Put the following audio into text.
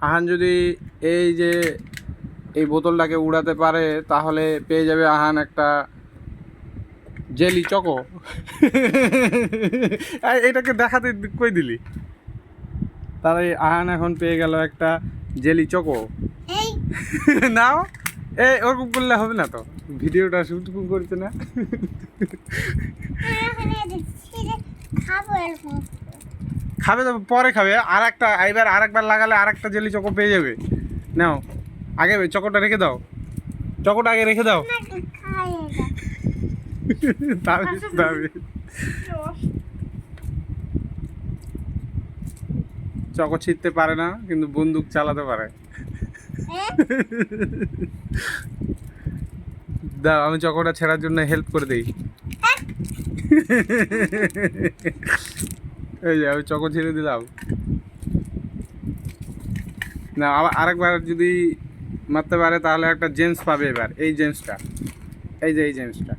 আহান যদি এই যে এই বোতলটাকে উড়াতে পারে তাহলে পেয়ে যাবে আহান একটা জেলি চকো। এটাকে দেখাতে কই দিলি? তাহলে আহান এখন পেয়ে গেল একটা জেলি চকো। নাও, এই ওরকম করলে হবে না তো, ভিডিওটা শুট করছে না। খাবে তো পরে খাবে, আর একটা এবার আরেকবার লাগালে আর একটা জেলি চকো পেয়ে যাবে। নাও আগে চকোটা রেখে দাও, চকোটা আগে রেখে দাও। চকো ছিঁড়তে পারে না কিন্তু বন্দুক চালাতে পারে। দাও আমি চকোটা ছেঁড়ার জন্য হেল্প করে দিই। এই যে আমি চকো ছেড়ে দিলাম। না আবার আরেকবার যদি মারতে পারে তাহলে একটা জেমস পাবে। এবার এই জেমসটা, এই যে এই জেমসটা।